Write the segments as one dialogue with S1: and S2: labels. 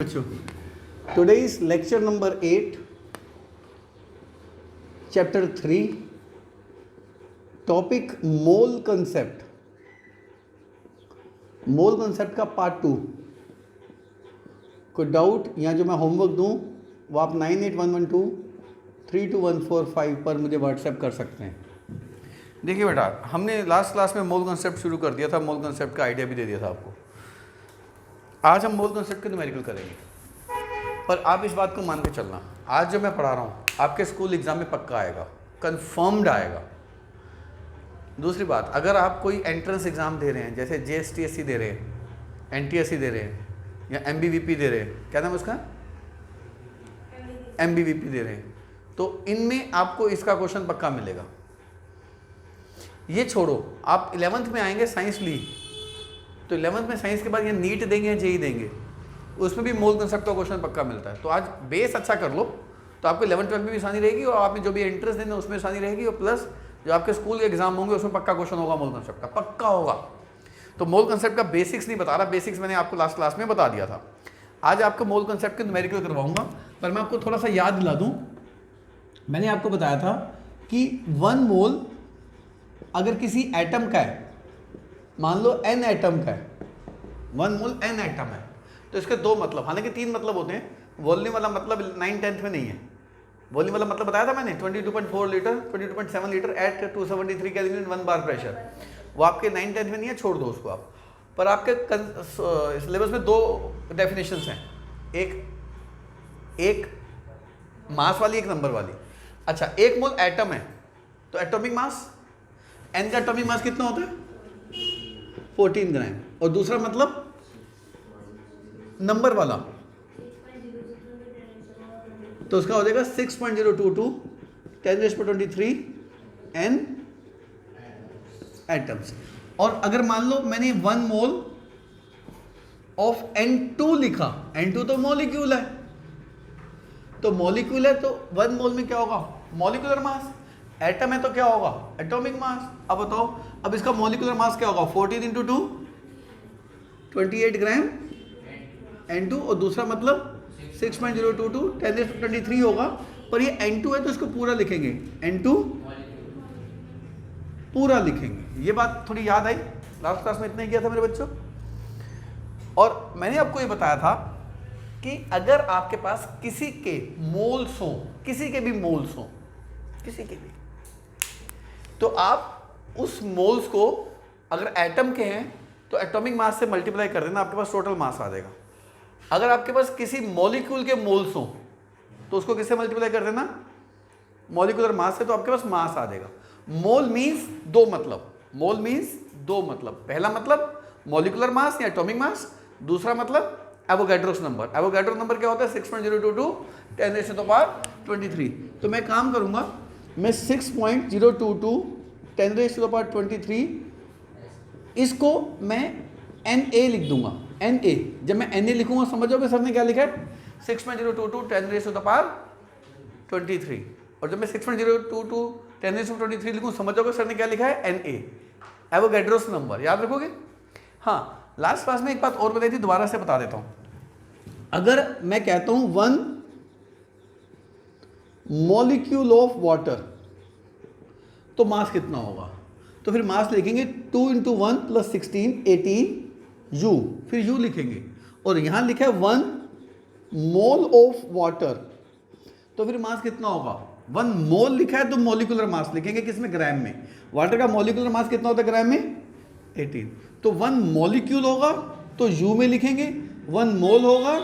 S1: Today is lecture number 8, chapter 3, topic mole concept. Mole concept का part 2. कोई doubt या जो मैं होमवर्क दूं वो आप 9811232145 पर मुझे व्हाट्सएप कर सकते हैं. देखिए बेटा, हमने लास्ट क्लास में मोल कंसेप्ट शुरू कर दिया था, मोल कंसेप्ट का आइडिया भी दे दिया था आपको. आज हम मोल कंसेप्ट के न्यूमेरिकल करेंगे, पर आप इस बात को मान के चलना, आज जो मैं पढ़ा रहा हूँ आपके स्कूल एग्जाम में पक्का आएगा, कंफर्म्ड आएगा. दूसरी बात, अगर आप कोई एंट्रेंस एग्जाम दे रहे हैं, जैसे JSTSC दे रहे हैं, NTSC दे रहे हैं, या MBVP दे रहे हैं, क्या नाम है उसका, MBVP दे रहे हैं, तो इनमें आपको इसका क्वेश्चन पक्का मिलेगा. ये छोड़ो, आप 11th में आएंगे साइंस ली, तो 11th में साइंस के बाद ये नीट देंगे या JEE देंगे, उसमें भी मोल कंसेप्ट का क्वेश्चन पक्का मिलता है. तो आज बेस अच्छा कर लो तो आपको 11th-12th में भी आसानी रहेगी, और आपने जो भी एंट्रेंस देना उसमें आसानी रहेगी, और प्लस जो आपके स्कूल के एग्जाम होंगे उसमें पक्का क्वेश्चन होगा मोल कंसेप्ट का, पक्का होगा. तो मोल कंसेप्ट का बेसिक्स नहीं बता रहा, बेसिक्स मैंने आपको लास्ट क्लास में बता दिया था. आज आपको मोल कंसेप्ट के न्यूमेरिकल करवाऊंगा, पर मैं आपको थोड़ा सा याद दिला दूं. मैंने आपको बताया था कि 1 मोल अगर किसी एटम का है, मान लो n एटम का है, 1 मोल n एटम है, तो इसके दो मतलब, हालांकि 3 मतलब होते हैं. वॉल्यूम वाला मतलब 9/10 में नहीं है. वॉल्यूम वाला मतलब बताया था मैंने, 22.4 litre, 22.7 litre at 273 kelvin 1 bar pressure. वो आपके 9/10 में नहीं है, छोड़ दो उसको आप. पर आपके सिलेबस में 2 डेफिनेशंस हैं, एक मास वाली, एक नंबर वाली. अच्छा, 1 मोल एटम है तो एटॉमिक मास, n का एटॉमिक मास कितना होता है 14 ग्राम, और दूसरा मतलब नंबर वाला, तो उसका हो जाएगा 6.022 10⁻23 n एटम्स. और अगर मान लो मैंने 1 मोल ऑफ N2 लिखा, N2 तो मॉलिक्यूल है, तो मॉलिक्यूल है तो 1 मोल में क्या होगा, मॉलिक्यूलर मास. एटम है तो क्या होगा, एटॉमिक मास. अब बताओ, अब इसका मॉलिक्यूलर मास क्या होगा, 14 × 2 28 ग्राम N2, और दूसरा मतलब 6.022 10⁻23 होगा. पर ये N2 है तो इसको पूरा लिखेंगे, N2 पूरा लिखेंगे. ये बात थोड़ी याद आई, लास्ट क्लास में इतना ही किया था मेरे बच्चों. और मैंने आपको ये बताया था कि अगर आपके पास किसी के मोल्स हो, किसी के भी मोल्स हो, किसी के भी, तो आप उस मोल्स को अगर एटम के हैं तो एटॉमिक मास से मल्टीप्लाई कर देना, आपके पास टोटल मास आ जाएगा. अगर आपके पास किसी मॉलिक्यूल के मोल्स हो तो उसको किससे मल्टीप्लाई कर देना, मॉलिक्यूलर मास से, तो आपके पास मास आ जाएगा. मोल मीन्स 2 मतलब, मोल मीन्स 2 मतलब. पहला मतलब मॉलिक्यूलर मास या एटॉमिक मास, दूसरा मतलब एवोगैड्रोस नंबर. एवोगैड्रो नंबर क्या होता है, 6.022 10⁻23. तो मैं काम करूंगा, मैं 6.022 10⁻23 इसको मैं NA लिख दूंगा. NA, जब मैं NA लिखूंगा समझोगे सर ने क्या लिखा है, 6.022 10⁻23. और जब मैं 6.022 10⁻23 लिखूं समझोगे सर ने क्या लिखा है, NA, एवोगैड्रोस नंबर. याद रखोगे. हाँ, लास्ट क्लास में एक बात और बताई थी, दोबारा से बता देता हूं. अगर मैं कहता हूं 1 मॉलिक्यूल ऑफ वाटर, तो मास कितना होगा, तो फिर मास लिखेंगे 2 × 1 + 16 18 U, फिर U लिखेंगे. और यहां लिखा है 1 मोल ऑफ वाटर, तो फिर मास कितना होगा, 1 मोल लिखा है तो मॉलिक्यूलर मास लिखेंगे किसमें, ग्राम में. वाटर का मॉलिक्यूलर मास कितना होता है ग्राम में, 18. तो 1 मॉलिक्यूल होगा तो U में लिखेंगे, 1 मोल होगा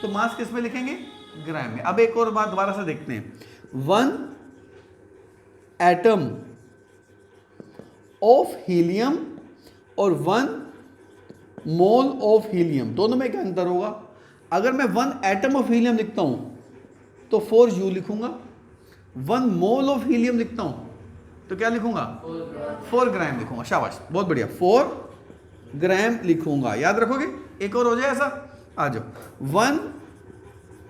S1: तो मास किस में लिखेंगे, ग्राम में. अब एक और बात दोबारा से देखते हैं, 1 एटम ऑफ हीलियम और 1 मोल ऑफ हीलियम, दोनों में क्या अंतर होगा. अगर मैं 1 एटम ऑफ हीलियम लिखता हूं तो 4U लिखूंगा. 1 मोल ऑफ हीलियम लिखता हूं तो क्या लिखूंगा, 4 ग्राम लिखूंगा. शाबाश, बहुत बढ़िया, 4 ग्राम लिखूंगा. याद रखोगे. एक और हो जाए ऐसा, आ जाओ. 1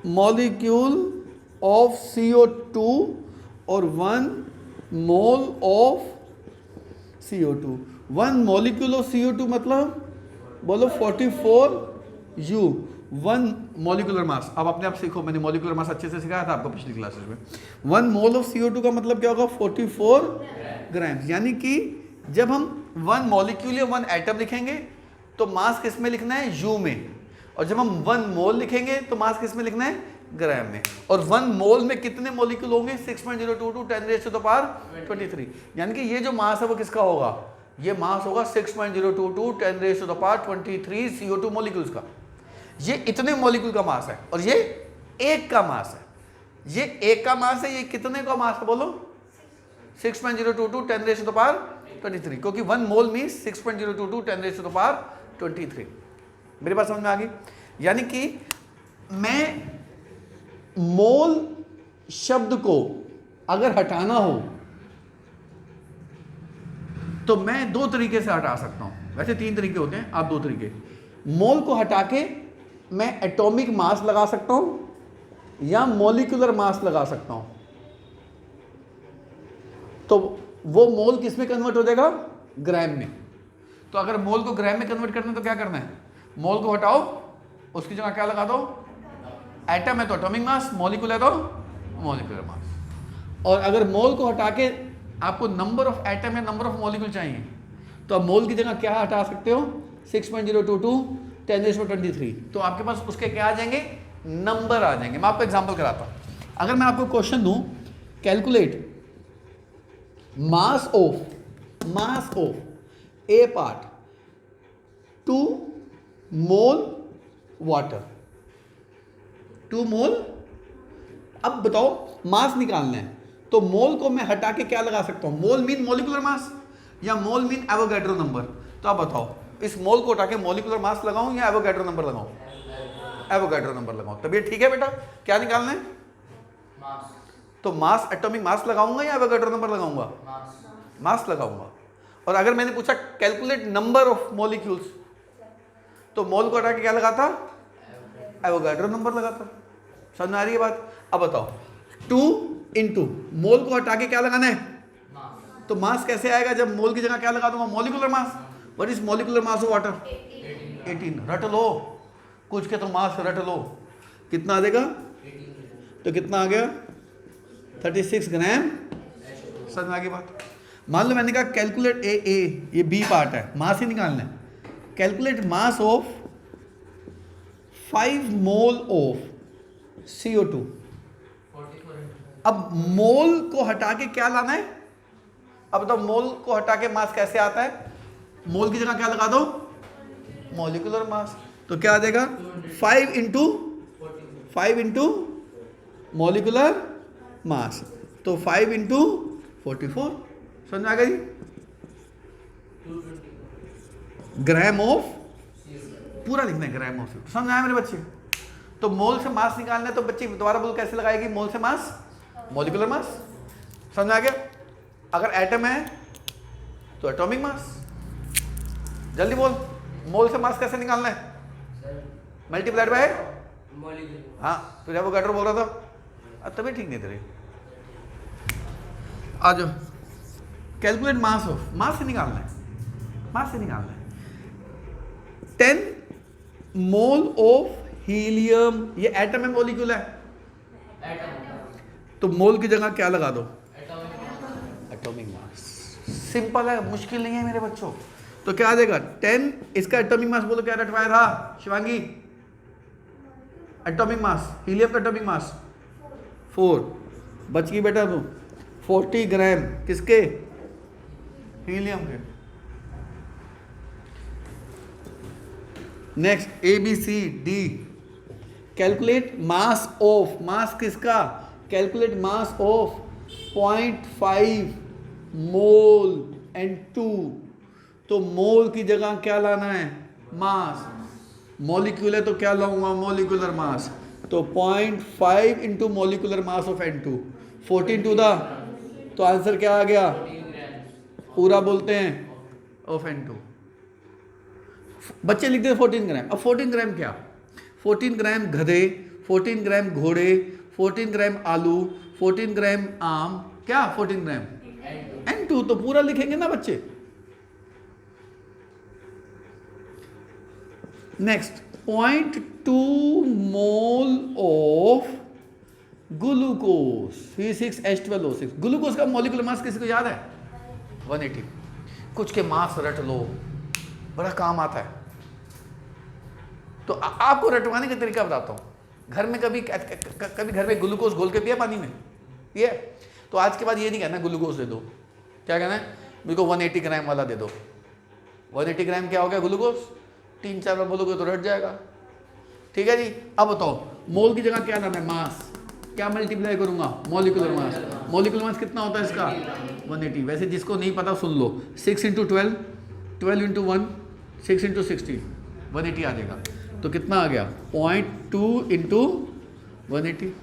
S1: मॉलिक्यूल ऑफ CO2 और 1 mole of CO2. 1 molecule of CO2 मतलब बोलो 44 U. 1 मॉलिक्यूलर मास, अब अपने आप सीखो, मैंने मॉलिक्यूलर मास अच्छे से सिखाया था आपको पिछली क्लासेस में। 1 मोल ऑफ CO2 का मतलब क्या होगा 44 ग्राम, यानी कि जब हम 1 मॉलिक्यूल या 1 एटम लिखेंगे तो मास किस में लिखना है, यू में, और जब हम 1 मोल लिखेंगे तो मास किस में लिखना है, ग्राम में। और 1 मोल में कितने मॉलिक्यूल होंगे, 6.022 10⁻23, यानी कि ये जो मास है वो किसका होगा, ये मास होगा 6.022 10⁻23 CO2 मॉलिक्यूल्स का। ये इतने मॉलिक्यूल का मास है और ये एक का मास है, ये एक का मास है, ये कितने का मास है बोलो, 6.022 10⁻23, क्योंकि 1 मोल मीन्स 6.022 10⁻23। मेरी बात समझ में आ गई? यानी कि मैं मोल शब्द को अगर हटाना हो तो मैं 2 तरीके से हटा सकता हूं, वैसे 3 तरीके होते हैं, आप 2 तरीके। मोल को हटा के मैं एटॉमिक मास लगा सकता हूं या मॉलिक्यूलर मास लगा सकता हूं, तो वो मोल किस में कन्वर्ट हो जाएगा, ग्राम में। तो अगर मोल को ग्राम में कन्वर्ट करना है तो क्या करना है, मोल को हटाओ, उसकी जगह क्या लगा दो, एटम है तो एटॉमिक मास, मॉलिक्यूल है तो मॉलिक्यूलर मास। और अगर मोल को हटा के आपको नंबर ऑफ एटम या नंबर ऑफ मॉलिक्यूल चाहिए तो आप मोल की जगह क्या हटा सकते हो, 6.022 10⁻23, तो आपके पास उसके क्या आ जाएंगे, नंबर आ जाएंगे। मैं आपको एग्जांपल कराता हूं। अगर मैं आपको क्वेश्चन दूं, calculate mass of A part 2 mole water, 2 मोल। अब बताओ मास निकालना है तो मोल को मैं हटा के क्या लगा सकता हूं, मोल मीन मॉलिक्यूलर मास या मोल मीन एवोगैड्रो नंबर। तो आप बताओ इस मोल को हटा के मॉलिक्यूलर मास लगाऊं या एवोगैड्रो नंबर लगाऊं, एवोगैड्रो नंबर लगाऊं। तभी ठीक है बेटा, क्या निकालना है, मास। तो मास, एटॉमिक मास लगाऊंगा या एवोगैड्रो नंबर लगाऊंगा, मास लगाऊंगा। और अगर मैंने पूछा कैलकुलेट नंबर ऑफ मॉलिक्यूल्स, तो मोल को हटा के क्या लगाता, एवोगैड्रो नंबर लगाता। समझ में आ रही है बात? अब बताओ 2 इंटू मोल को हटा के क्या लगाना है, तो मास कैसे आएगा जब मोल की जगह क्या लगा दूंगा, molecular mass. What is molecular mass of water, 18। रट लो कुछ के तो मास रट लो, कितना आ जाएगा, तो कितना आ गया 36 ग्राम। समझ में आ गई बात? मान लो मैंने कहा कैलकुलेट ये बी पार्ट है, मास ही निकालना है। Calculate mass of 5 mole of CO2। अब मोल को हटा के क्या लाना है, अब तो मोल को हटा के मास कैसे आता है, मोल की जगह क्या लगा दो, मॉलिक्यूलर मास। तो क्या आ जाएगा 5 इंटू मॉलिक्यूलर मास, तो 5 इंटू 44। समझ में आ गई? ग्राम ऑफ, पूरा लिखना है ग्राम ऑफ। समझ में आया मेरे बच्चे? तो मोल से मास निकालना है तो बच्चे दोबारा बोल कैसे लगाएगी, मोल से मास, मॉलिक्यूलर मास। समझ में आ गया? अगर एटम है तो एटॉमिक मास। जल्दी बोल, मोल से मास कैसे निकालना है, मल्टीप्लाइड बाय मॉलिक्यूल। हाँ तो जब वो गटर बोल रहा था तभी ठीक नहीं तेरे। आ जाओ, कैलकुलेट मास ऑफ, मास से निकालना है, मास से निकालना है। 10 मोल ऑफ हीलियम, ये एटम है मॉलिक्यूल है, तो मोल की जगह क्या लगा दो, एटॉमिक मास। सिंपल है, मुश्किल नहीं है मेरे बच्चों। तो क्या आ जाएगा 10, इसका एटॉमिक मास बोलो क्या रटवाया था शिवांगी, एटॉमिक मास, हीलियम का एटॉमिक मास 4। बच गई बेटा तू 40 ग्राम किसके, हीलियम के। Next ABCD, calculate mass of, mass किसका, calculate mass of 0.5 mole N2। तो मोल की जगह क्या लाना है, मास। मॉलिक्यूल है तो क्या लाऊंगा, मॉलिक्यूलर मास। तो 0.5 into molecular mass of N2, 14 to the, तो आंसर क्या आ गया, पूरा बोलते हैं ऑफ N2। बच्चे लिखते हैं 14 ग्राम। अब 14 ग्राम क्या, 14 ग्राम गधे, 14 ग्राम घोड़े, 14 ग्राम आलू, 14 ग्राम आम, क्या 14 ग्राम N2, तो पूरा लिखेंगे ना बच्चे। Next 0.2 mole of glucose C6H12O6। Glucose का मॉलिक्यूलर मास किसी को याद है? 180। कुछ के मास रट लो, बड़ा काम आता है। तो आपको रटवाने का तरीका बताता हूँ। घर में कभी घर में ग्लूकोज घोल के पिया पानी में? ये तो आज के बाद ये नहीं कहना ग्लूकोज दे दो, क्या कहना है? मेरे को 180 ग्राम वाला दे दो। 180 ग्राम क्या हो गया ग्लूकोज? 3-4 बार बोलोगे तो रट जाएगा। ठीक है जी। अब बताओ मोल की जगह क्या नाम है? मास। क्या मल्टीप्लाई करूंगा? Molecular mass. मॉलिक्यूलर मास कितना होता है इसका? 180। वैसे जिसको नहीं पता सुन लो, 6 × 12, 12 × 1, 6 × 16, 180 आ जाएगा। तो कितना आ गया? 0.2 × 180।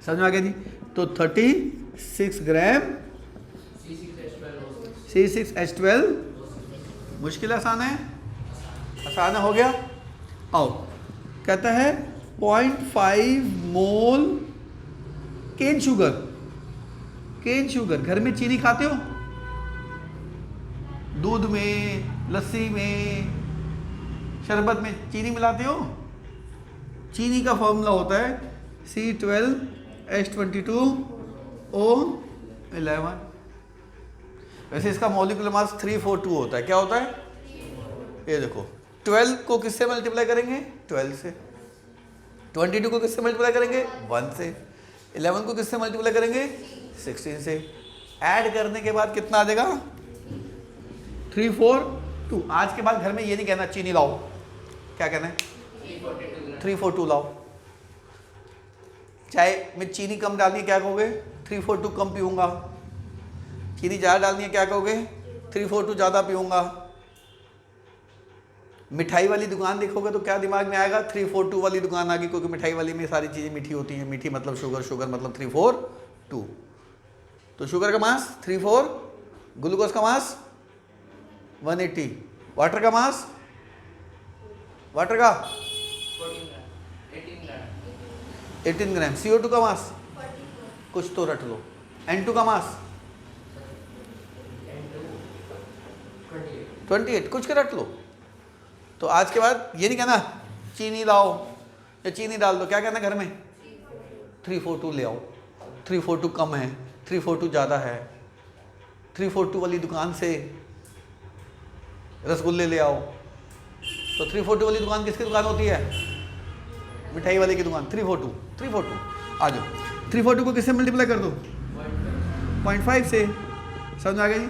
S1: समझ में आ गया जी? तो 36 ग्राम C6H12। मुश्किल आसान है? आसान हो गया। आओ कहता है 0.5 मोल केन शुगर। केन शुगर, घर में चीनी खाते हो? दूध में, लस्सी में, शरबत में चीनी मिलाते हो? चीनी का फॉर्मूला होता है C12H22O11। वैसे इसका मॉलिक्यूलर मास 342 होता है। क्या होता है? ये देखो, 12 को किससे मल्टीप्लाई करेंगे? 12 से। 22 को किससे मल्टीप्लाई करेंगे? 1 से। 11 को किससे मल्टीप्लाई करेंगे? 16 से। ऐड करने के बाद कितना आ जाएगा? 342। आज के बाद घर में ये नहीं कहना चीनी लाओ, क्या कहना है? 342 लाओ। चाहे मैं चीनी कम डालनी है, क्या कहोगे? 342 कम पीऊंगा। चीनी ज़्यादा डालनी है, क्या कहोगे? 342 ज़्यादा पीऊंगा। मिठाई वाली दुकान देखोगे तो क्या दिमाग में आएगा? 342 वाली दुकान आ गई, क्योंकि मिठाई वाली में सारी चीज़ें मीठी होती हैं। मीठी मतलब शुगर, शुगर मतलब 342। तो शुगर का मास 34, ग्लूकोज का मास 180, वाटर का मास, वाटर का 18 ग्राम, CO2 का मास कुछ तो रट लो, N2 का मास 28, कुछ के रट लो। तो आज के बाद ये नहीं कहना चीनी लाओ या चीनी डाल दो, क्या कहना घर में? 342 ले आओ। 342 कम है, 342 ज़्यादा है। 342 वाली दुकान से रसगुल्ले ले आओ। तो 342 वाली दुकान किसकी दुकान होती है? मिठाई वाले की दुकान। 342 आ जाओ। 342 को किससे मल्टीप्लाई कर दो? 0.5 से। समझ में आ गया जी?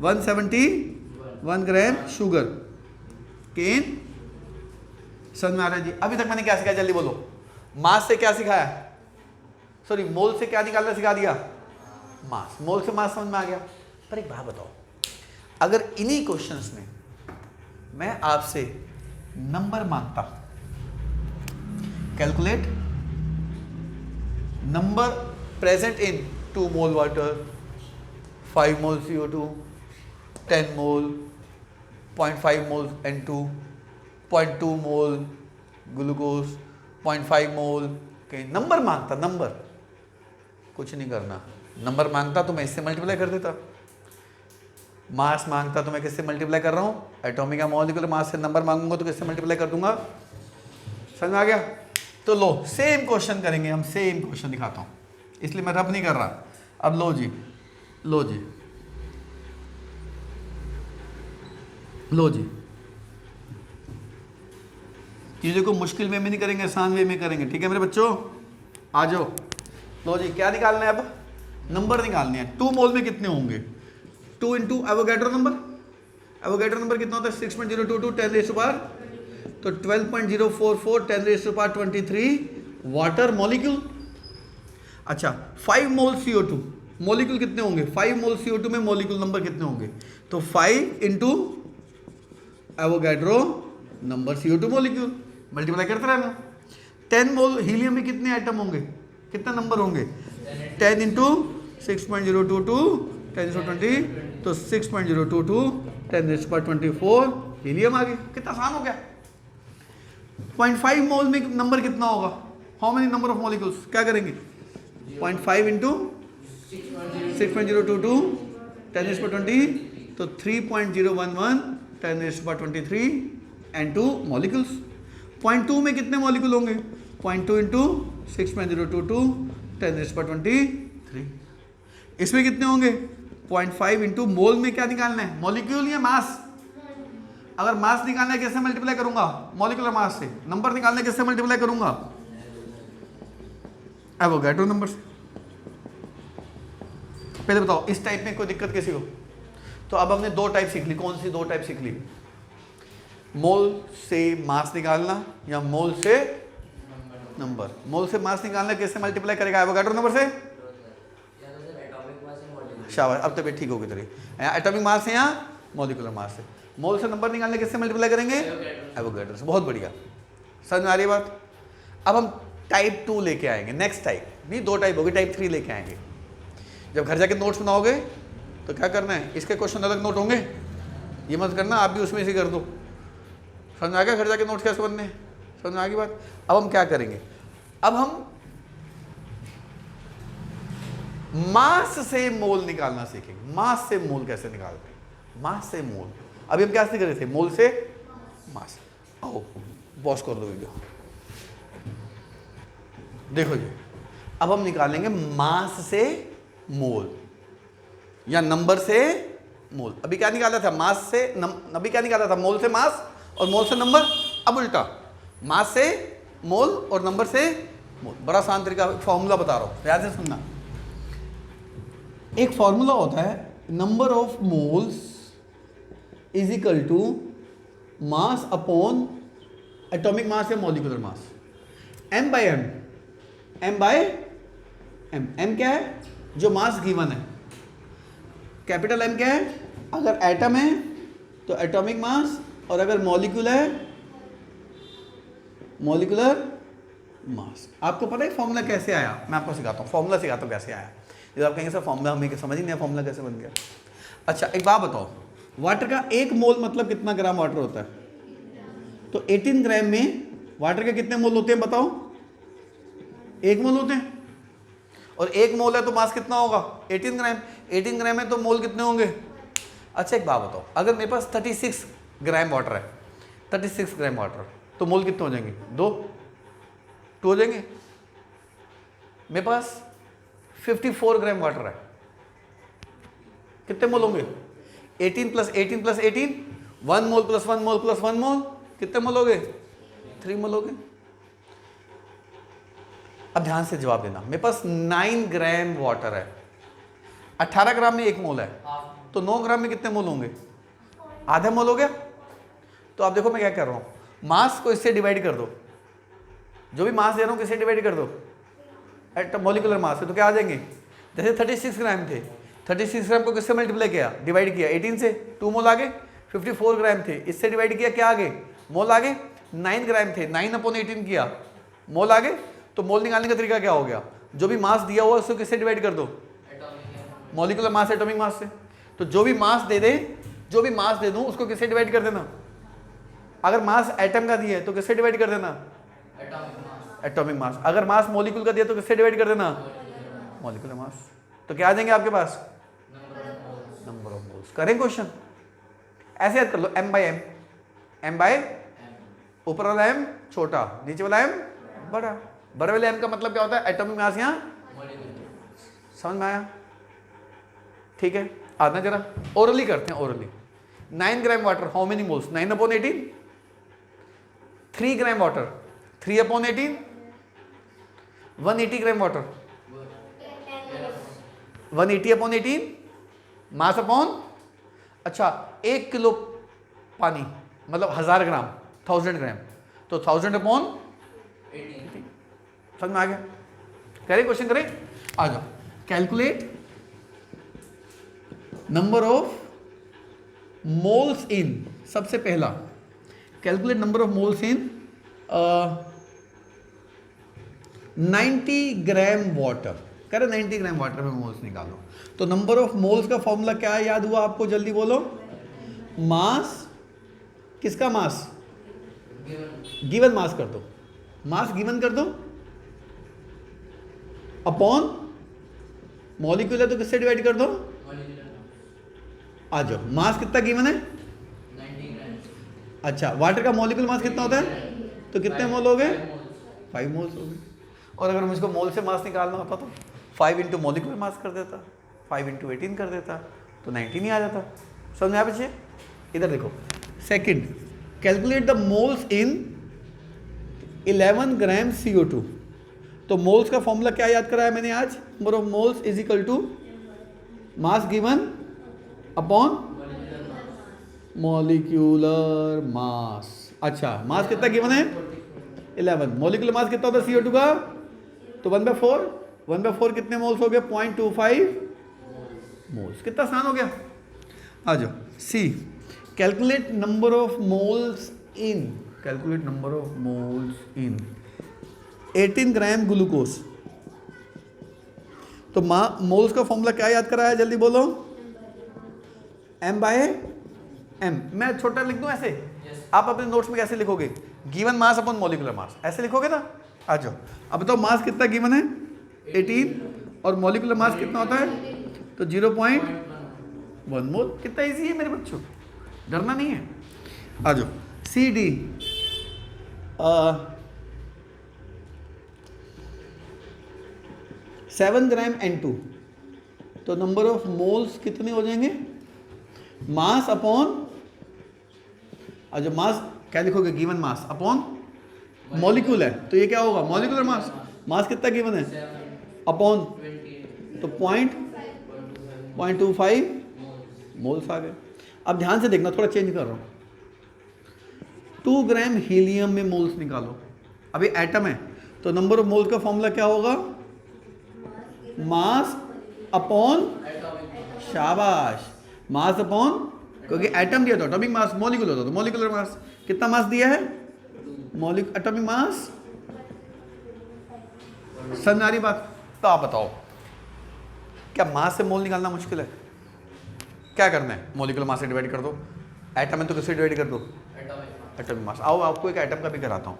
S1: 171 ग्राम शुगर केन। समझ में आ रहा है जी? अभी तक मैंने क्या सिखाया? जल्दी बोलो। मास से क्या सिखाया? सॉरी, मोल से क्या निकालना सिखा दिया? मास। मोल से मास समझ में आ गया। पर एक बात बताओ, अगर इन्हीं क्वेश्चंस में मैं आपसे नंबर मांगता, calculate number present in 2 mole water, 5 mole CO2, 10 mole, 0.5 mole N2, 0.2 mole glucose, 0.5 मोल के नंबर मांगता। नंबर कुछ नहीं करना। नंबर मांगता तो मैं इससे मल्टीप्लाई कर देता। मास मांगता तो मैं किससे मल्टीप्लाई कर रहा हूँ? एटॉमिक या मॉलिक्यूलर मास से। नंबर मांगूंगा तो किससे मल्टीप्लाई कर दूंगा? समझ में आ गया? तो लो, सेम क्वेश्चन करेंगे हम। सेम क्वेश्चन दिखाता हूँ, इसलिए मैं रब नहीं कर रहा। अब लो जी, लो जी, लो जी। चीज़ों को मुश्किल वे में नहीं करेंगे, आसान वे में करेंगे। ठीक है मेरे बच्चों? आ जाओ। लो जी, क्या निकालना है अब? नंबर निकालने हैं। 2 मोल में कितने होंगे? 2 into Avogadro number. Avogadro number कितना होता है? 6.022 10 रेज़ टू पावर, तो 12.044 10 raise to power 23 water molecule. अच्छा, 5 मोल CO2 मॉलिक्यूल कितने होंगे? 5 मोल CO2 में मॉलिक्यूल नंबर कितने होंगे? तो 5 into Avogadro number CO2 molecule, multiply करते रहना। 10 मोल हीलियम में कितने एटम होंगे? कितने नंबर होंगे? 10 इंटू 6.022 10⁻20, तो 6.022 10⁻24 हीलियम आ गया। कितना आसान हो गया। 0.5 मोल में नंबर कितना होगा? How many number of molecules? क्या करेंगे? 0.5 इंटू 6.022 10⁻20, तो 3.011 10⁻23 N2 मॉलिक्यूल्स। 0.2 में कितने मॉलिक्यूल होंगे? 0.2 इंटू 6.022 10⁻23। इसमें कितने होंगे? 0.5 इंटू मोल में क्या निकालना है? मॉलिक्यूल या मास? अगर मास निकालना है कैसे मल्टीप्लाई करूंगा? मॉलिक्यूलर मास से। नंबर निकालना है कैसे मल्टीप्लाई करूंगा? एवोगैड्रो नंबर से। पहले बताओ इस टाइप में कोई दिक्कत कैसी हो? तो अब हमने दो टाइप सीख ली। कौन सी दो टाइप सीख ली? मोल से मास निकालना या मोल से नंबर। मोल से मास निकालना कैसे मल्टीप्लाई करेगा? एवोगैड्रो नंबर से। शाबाश, अब तबियत ठीक होगी तेरी। एटॉमिक मास से या मॉलिक्यूलर मास से। मोल से नंबर निकालने कैसे मल्टीप्लाई करेंगे? एवोगैड्रो से। बहुत बढ़िया, समझ में आ रही है बात? अब हम टाइप 2 लेके आएंगे। नेक्स्ट टाइप भी दो टाइप होगी, टाइप 3 लेके आएंगे। जब घर जाके नोट्स बनाओगे तो क्या करना है, इसके क्वेश्चन अलग नोट होंगे, ये मत करना आप भी उसमें से कर दो। समझ आ गया घर जाके नोट्स कैसे बनने? समझ में आ गई बात? अब हम क्या करेंगे, अब हम मास से मोल निकालना सीखेंगे। मास से मोल कैसे निकालते हैं? मास से मोल। अभी हम क्या सीख रहे थे? मोल से मास। आओ पॉज कर दो वीडियो, देखो जी। अब हम निकालेंगे मास से मोल या नंबर से मोल। अभी क्या निकाला था? मास से अभी क्या निकाला था? मोल से मास और मोल से नंबर। अब उल्टा, मास से मोल और नंबर से मोल। बड़ा आसान तरीका, फॉर्मूला बता रहा हूं, ध्यान से सुनना। एक फॉर्मूला होता है, number of moles is equal to mass upon atomic mass या molecular mass, m by m। m by m। m क्या है? जो मास गिवन है। कैपिटल M क्या है? अगर एटम है तो एटॉमिक मास, और अगर मॉलिक्यूल है मॉलिक्यूलर मास। आपको पता है फॉर्मूला कैसे आया? मैं आपको सिखाता हूँ, फॉर्मूला सिखाता हूँ कैसे आया। जब आप कहेंगे सर फॉर्मूला हमें समझ ही नहीं है, फॉर्मूला कैसे बन गया? अच्छा एक बात बताओ, वाटर का एक मोल मतलब कितना ग्राम वाटर होता है? तो 18 ग्राम में वाटर के कितने मोल होते हैं बताओ? 1 मोल होते हैं। और 1 मोल है तो मास कितना होगा? 18 ग्राम। 18 ग्राम है तो मोल कितने होंगे? अच्छा एक बात बताओ, अगर मेरे पास 36 ग्राम वाटर है, 36 ग्राम वाटर, तो मोल कितने हो जाएंगे? 2 हो जाएंगे। मेरे पास 54 ग्राम वाटर है, कितने मोल होंगे? 18 प्लस 18 प्लस 18, 1 मोल प्लस 1 मोल प्लस 1 मोल, कितने मोल हो गए? 3 मोल हो गए। अब ध्यान से जवाब देना। मेरे पास 9 ग्राम वाटर है, 18 ग्राम में 1 मोल है, तो 9 ग्राम में कितने मोल होंगे? आधा मोल हो गया। तो आप देखो मैं क्या कर रहा हूँ, मास को इससे डिवाइड कर दो। जो भी मास दे रहा हूँ किससे डिवाइड कर दो? मॉलिक्यूलर मास है। तो क्या आ जाएंगे? जैसे 36 ग्राम थे, 36 ग्राम को किससे मल्टीप्लाई किया? डिवाइड किया 18 से, 2 मोल आ गए। 54 ग्राम थे, इससे डिवाइड किया, क्या आ गए? मोल आ गए। 9 ग्राम थे, 9/18 किया, मोल आ गए। तो मोल निकालने का तरीका क्या हो गया? जो भी मास दिया हुआ उसको किससे डिवाइड कर दो? मॉलिक्यूलर मास एटॉमिक मास से। तो जो भी मास दे दे, जो भी मास दे दूं उसको किससे डिवाइड कर देना? अगर मास एटम का दिया है तो किससे डिवाइड कर देना? Atomic mass. अगर मास मॉलिक्यूल का दिया तो किससे डिवाइड कर देना? Molecular mass. तो क्या आ जाएंगे आपके पास? Number of moles. करें क्वेश्चन ऐसे याद कर लो, m by m, m by ऊपर वाला m छोटा, नीचे वाला m बड़ा। बड़े वाले m का मतलब क्या होता है? एटॉमिक मास या समझ में आया? ठीक है, आना जरा ओरली करते हैं। Orally 9 gram water, how many moles? 9/18। 3 gram water, 3/18। 180 gram water, 180/18 mass upon. अच्छा 1 किलो पानी मतलब 1000 ग्राम, 1000 ग्राम, तो 1000/18। समझ में आ गया? करें क्वेश्चन, करें, आ जाओ। कैलकुलेट नंबर ऑफ मोल्स इन, सबसे पहला calculate number of moles in 90 gram water. कह रहे 90 ग्राम वाटर में मोल्स निकालो। तो नंबर ऑफ मोल्स का फॉर्मूला क्या है, याद हुआ आपको? जल्दी बोलो। मास, किसका मास? गिवन मास कर दो, मास गिवन कर दो, अपॉन मॉलिक्यूल है तो किससे डिवाइड कर दो? आ जाओ, मास कितना गिवन है? अच्छा, वाटर का मॉलिक्यूलर मास कितना होता है? तो कितने मोल हो गए? 5 मोल्स हो गए। और अगर मुझको मोल से मास निकालना होता तो 5 इंटू मॉलिक्यूलर मास कर देता, 5 इंटू 18 कर देता, तो 19 ही आ जाता। समझ में आया बच्चे? इधर देखो, second, calculate the moles in 11 gram CO2। तो मोल्स का फॉर्मूला क्या याद कराया मैंने आज? Number of moles is equal to mass given upon molecular mass. अच्छा, मास कितना गिवन है? 11। मॉलिक्यूलर मास कितना होता है CO2 का? तो 1/4, 1/4 कितने मोल्स हो गए? 0.25 मोल्स। कितना आसान हो गया। आ जाओ, C, calculate number of moles in, calculate number of moles in 18 gram glucose. तो मोल्स का फॉर्मूला क्या याद कराया? जल्दी बोलो। M/M। मैं छोटा लिख दूं ऐसे? आप अपने नोट्स में कैसे लिखोगे? गिवन मास अपॉन मॉलिक्यूलर मास, ऐसे लिखोगे ना? आ जाओ, अब बताओ मास कितना गिवन है? 18, और मॉलिक्यूलर मास कितना होता है? तो 0.1 मोल। कितना इजी है मेरे बच्चों, डरना नहीं है। आ जाओ, CD 7 ग्राम N2। तो नंबर ऑफ मोल्स कितने हो जाएंगे? मास अपॉन, अच्छा मास क्या लिखोगे? गिवन मास अपॉन मॉलिक्यूल है, तो ये क्या होगा? Molecular mass. मास कितना गिवन है? अपॉन, तो 0.25 मोल्स आ गए। अब ध्यान से देखना, थोड़ा चेंज कर रहा हूँ। 2 ग्राम हीलियम में मोल्स निकालो। अभी एटम है, तो नंबर ऑफ मोल्स का फॉर्मूला क्या होगा? मास अपॉन, शाबाश, मास अपॉन, क्योंकि एटम दिया तो एटॉमिक मास, मॉलिक्यूल होता तो मॉलिक्यूलर मास। कितना मास दिया है? Atomic mass. समझ आ रही बात? तो आप बताओ, क्या मास से मोल निकालना मुश्किल है? क्या करना है? मॉलिक्यूलर मास से डिवाइड कर दो। एटम है तो किससे डिवाइड कर दो? Atomic mass. आओ आपको एक एटम का भी कराता हूं।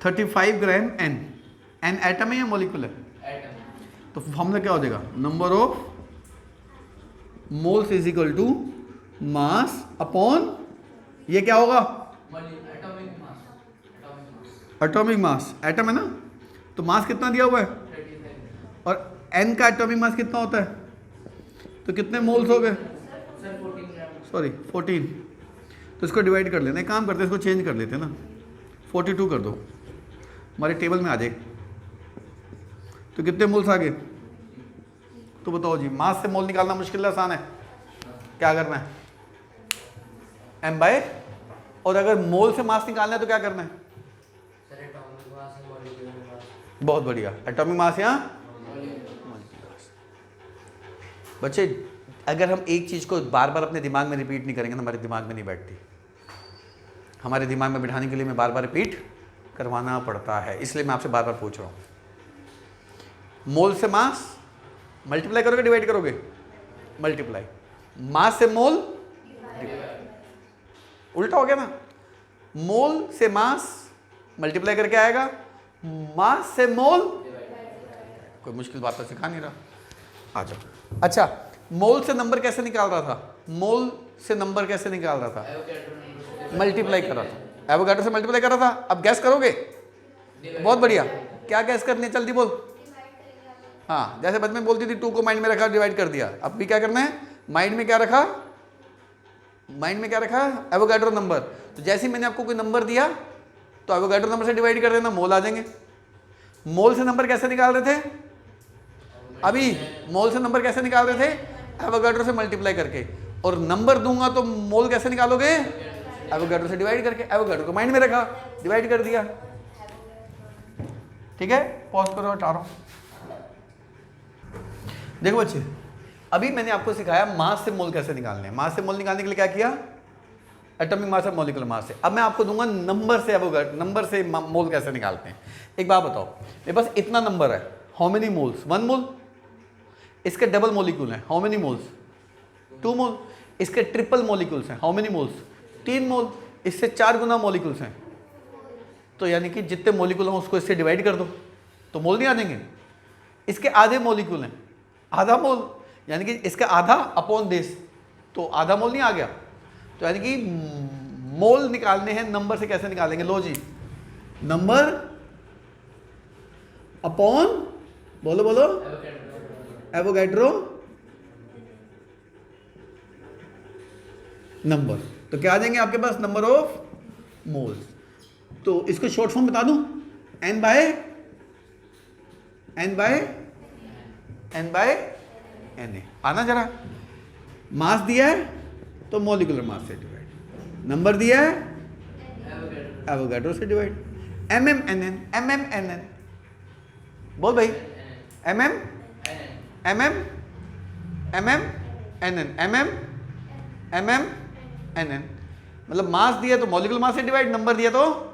S1: 35 ग्राम N। N एटम है या मॉलिक्यूल है? एटम। तो फॉर्मूला क्या हो जाएगा? Number of moles is equal to mass upon, ये क्या होगा? Atomic mass. एटम है ना, तो मास कितना दिया हुआ है? 35। और N का एटॉमिक मास कितना होता है? तो कितने मोल्स हो गए? सॉरी 14। तो इसको डिवाइड कर लेना। एक काम करते हैं, इसको चेंज कर लेते हैं ना, 42 कर दो, हमारे टेबल में आ जाए। तो कितने मोल्स आ गए? तो बताओ जी, मास से मोल निकालना मुश्किल है आसान है? क्या करना है? M/, और अगर मोल से मास निकालना है तो क्या करना है? बहुत बढ़िया, एटॉमिक मास या बच्चे, अगर हम एक चीज को बार बार अपने दिमाग में रिपीट नहीं करेंगे ना, हमारे दिमाग में नहीं बैठती। हमारे दिमाग में बिठाने के लिए मैं बार बार रिपीट करवाना पड़ता है, इसलिए मैं आपसे बार बार पूछ रहा हूं। मोल से मास मल्टीप्लाई करोगे, डिवाइड करोगे? मल्टीप्लाई। मास से मोल, उल्टा हो गया ना। मोल से मास मल्टीप्लाई करके आएगा, मास से मोल। कोई मुश्किल बात तो सिखा नहीं रहा। आ जाओ। अच्छा, मोल से नंबर कैसे निकाल रहा था? मोल से नंबर कैसे निकाल रहा था? मल्टीप्लाई कर रहा था, एवोगाड्रो से मल्टीप्लाई कर रहा था। अब गैस करोगे? बहुत बढ़िया। क्या गैस करनी है? जल्दी बोल। हाँ, जैसे बचपन में बोलती थी 2 को माइंड में रखा, डिवाइड कर दिया। अब भी क्या करना है? माइंड में क्या रखा? माइंड में क्या रखा? Avogadro number. तो जैसे ही मैंने आपको कोई नंबर दिया तो एवोगाड्रो नंबर से डिवाइड कर देना, मोल आ जाएंगे। मोल से नंबर कैसे निकाल रहे थे? अभी मोल से नंबर कैसे निकाल रहे थे? एवोगाड्रो से मल्टीप्लाई करके। और नंबर दूंगा तो मोल कैसे निकालोगे? एवोगाड्रो से डिवाइड करके। एवोगाड्रो को माइंड में रखा, डिवाइड कर दिया। ठीक है, पॉज करो, हटा रहा हूं। देखो बच्चे, अभी मैंने आपको सिखाया मास से मोल कैसे निकालने हैं। मास से मोल निकालने के लिए क्या किया? एटॉमिक मास और मॉलिक्यूलर मास से। अब मैं आपको दूंगा नंबर से एवोगाड्रो, नंबर से मोल कैसे निकालते हैं। एक बात बताओ, मेरे पास इतना नंबर है, हाउ मेनी मोल्स? 1 मोल। इसके डबल मॉलिक्यूल हैं, हाउ मेनी मोल्स? 2 मोल। इसके ट्रिपल मॉलिक्यूल्स हैं, हाउ मेनी मोल्स? 3 मोल। इससे 4 गुना मॉलिक्यूल्स हैं, तो यानी कि जितने मॉलिक्यूल हों उसको इससे डिवाइड कर दो तो मोल नहीं आ जाएंगे? इसके आधे मॉलिक्यूल हैं, आधा मोल, यानी कि इसका आधा अपॉन दिस, तो आधा मोल नहीं आ गया। तो यानी कि मोल निकालने हैं, नंबर से कैसे निकालेंगे? लो जी, नंबर अपॉन, बोलो बोलो, एवोगैड्रो नंबर। तो क्या आ जाएंगे आपके पास? Number of moles. तो इसको शॉर्ट फॉर्म बता दूं, n बाय Na। आना जरा, मास दिया है तो मॉलिक्यूलर मास से डिवाइड, नंबर दिया है एवोगैड्रो से डिवाइड, mm बोल भाई, मतलब मास दिया तो मॉलिक्यूलर मास से डिवाइड, नंबर दिया तो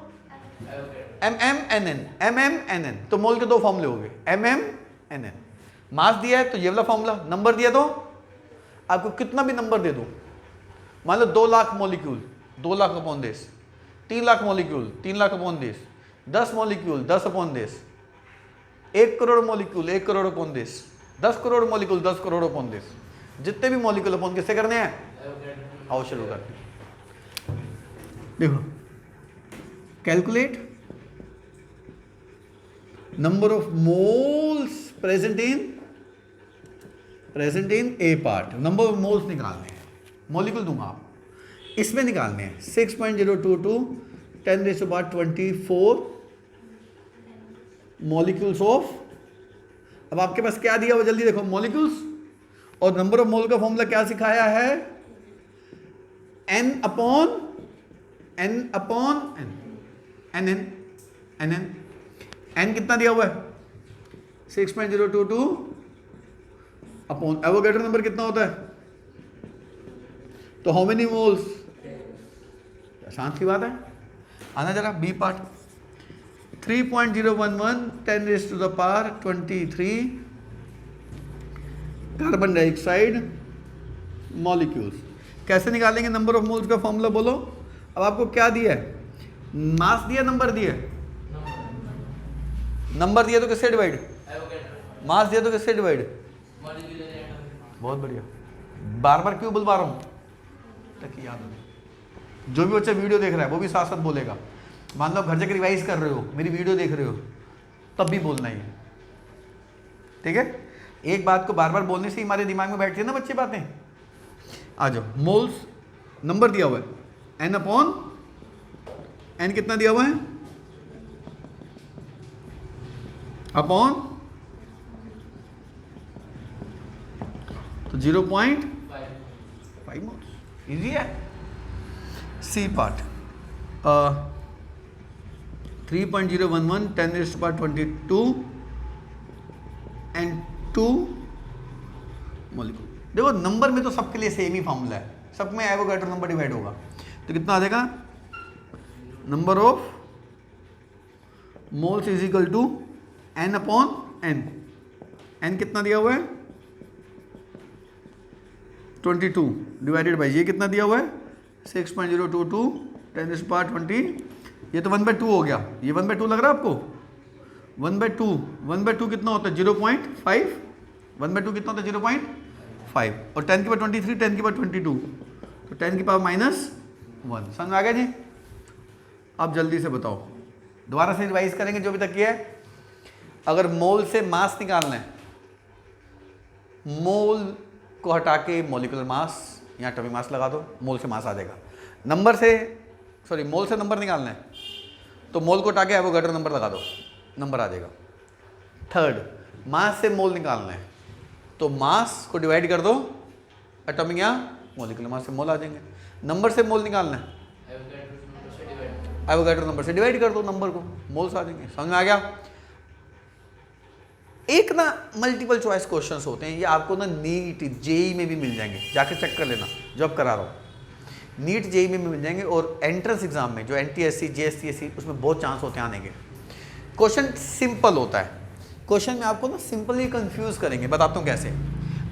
S1: mmnn, तो मोल के दो फॉर्मूले हो गए, mmnn। मास दिया है तो ये वाला फॉर्मूला, नंबर दिया तो आपको कितना भी नंबर दे दो, मान लो 2 lakh molecule 2 lakh upon this, 3 lakh molecule 3 lakh upon this, 10 molecule 10 upon this, 1 crore molecule 1 crore upon this, 10 crore molecule 10 crore upon this, जितने भी मॉलिक्यूल अपॉन किससे करने हैं? आओ शुरू करते हैं। देखो, calculate number of moles present in A part. Number of moles निकालने हैं, मॉलिक्यूल दूंगा आप, इसमें निकालने हैं 6.022 10⁻24 मॉलिक्यूल्स ऑफ। अब आपके पास क्या दिया हुआ, जल्दी देखो, मॉलिक्यूल्स, और नंबर ऑफ मोल का फॉर्मूला क्या सिखाया है? n अपॉन n कितना दिया हुआ है? 6.022 अपॉन एवोगैड्रो नंबर कितना होता है? तो हाउ मेनी मोल्स? आसान सी बात है। आना जरा B part, 3.011 10⁻23 carbon dioxide molecules. कैसे निकालेंगे नंबर ऑफ मोल्स का फॉर्मूला बोलो। अब आपको क्या दिया है? मास दिया, नंबर दिया? नंबर दिया तो किससे डिवाइड? मास दिया तो किससे डिवाइड? बहुत बढ़िया। बार बार क्यों बुलवा रहा हूं ताकि याद हो। जो भी बच्चा वीडियो देख रहा है वो भी साथ साथ बोलेगा। मान लो घर जाकर रिवाइज कर रहे हो, मेरी वीडियो देख रहे हो, तब भी बोलना ही है, ठीक है। एक बात को बार बार बोलने से ही हमारे दिमाग में बैठती है ना बच्चे बातें। आ जाओ, मोल्स नंबर दिया हुआ है n अपॉन n, कितना दिया हुआ है? अपॉन तो 0.5 मोल्स, इजी है। C part 3.011 10⁻22 and 2 molecule. देखो नंबर में तो सबके लिए सेम ही फॉर्मूला है, सब में एवोगैड्रो नंबर डिवाइड होगा, तो कितना आ जाएगा? Number of moles is equal to n upon n। n कितना दिया हुआ है? 22 डिवाइडेड बाई ये कितना दिया हुआ है? 6.022 10⁻20। ये तो 1/2 हो गया, ये 1/2 लग रहा है आपको? 1/2 कितना होता है? 0.5। 1/2 कितना होता है? 0.5। और 10⁻23 10⁻22, तो 10⁻−1। समझ में आ गया जी? अब जल्दी से बताओ, दोबारा से रिवाइज करेंगे जो भी तक किया है। अगर मोल से मास निकालना है, मोल को हटा के मॉलिक्यूलर मास या एटॉमिक मास लगा दो, मोल से मास आ जाएगा। नंबर से मोल से नंबर निकालना है तो मोल को हटा के एवोगैड्रो नंबर लगा दो, नंबर आ जाएगा। थर्ड, मास से मोल निकालना है तो मास को डिवाइड कर दो, एटॉमिक या मॉलिक्यूलर मास से मोल आ जाएंगे। नंबर से मोल निकालना है, एवोगैड्रो नंबर से डिवाइड कर दो नंबर को, मोल्स आ जाएंगे। समझ में आ गया? एक ना मल्टीपल चॉइस क्वेश्चंस होते हैं, ये आपको ना नीट जेई में भी मिल जाएंगे, जाके चेक कर लेना जो अब करा रहा हूँ। नीट जेई में भी मिल जाएंगे और एंट्रेंस एग्जाम में जो NTSC JSTSC उसमें बहुत चांस होते हैं आने के। क्वेश्चन सिंपल होता है, क्वेश्चन में आपको ना सिंपली कंफ्यूज करेंगे। बताता हूँ कैसे।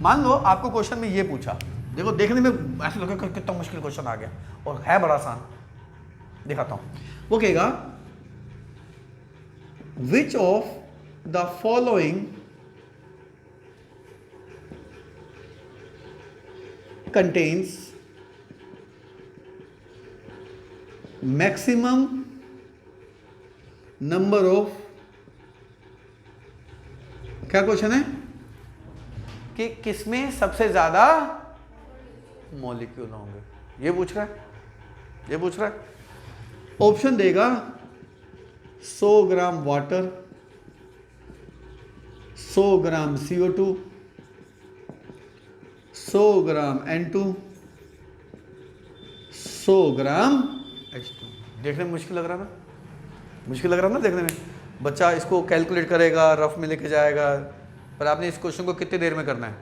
S1: मान लो आपको क्वेश्चन में ये पूछा, देखो देखने में ऐसे लगेगा कितना मुश्किल क्वेश्चन आ गया और है बड़ा आसान। दिखाता हूँ, वो कहेगा विच of the following contains maximum number of, क्या क्वेश्चन है कि किसमें सबसे ज्यादा मॉलिक्यूल होंगे, ये पूछ रहा है, ये पूछ रहा है। ऑप्शन देगा 100 ग्राम वाटर, 100 ग्राम CO2, 100 ग्राम N2, 100 ग्राम H2। देखने में मुश्किल लग रहा ना, मुश्किल लग रहा ना देखने में। बच्चा इसको कैलकुलेट करेगा, रफ में लेके जाएगा, पर आपने इस क्वेश्चन को कितनी देर में करना है?